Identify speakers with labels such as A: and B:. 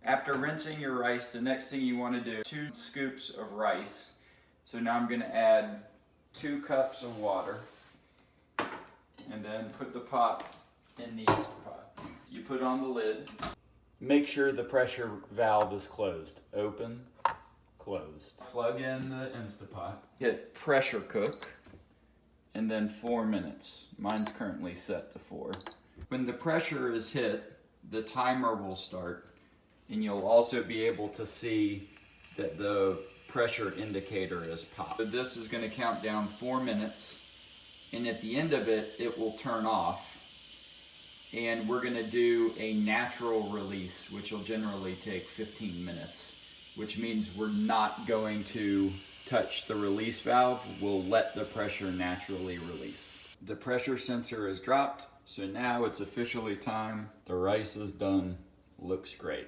A: After rinsing your rice, the next thing you want to do, 2 scoops of rice. So now I'm going to add 2 cups of water and then put the pot in the Instapot. You put on the lid. Make sure the pressure valve is closed. Open, closed. Plug in the Instapot. Hit pressure cook and then 4 minutes. Mine's currently set to 4. When the pressure is hit, the timer will start, and you'll also be able to see that the pressure indicator is popped. So this is going to count down 4 minutes, and at the end of it, it will turn off. And we're going to do a natural release, which will generally take 15 minutes, which means we're not going to touch the release valve. We'll let the pressure naturally release. The pressure sensor is dropped, so now it's officially time. The rice is done. Looks great.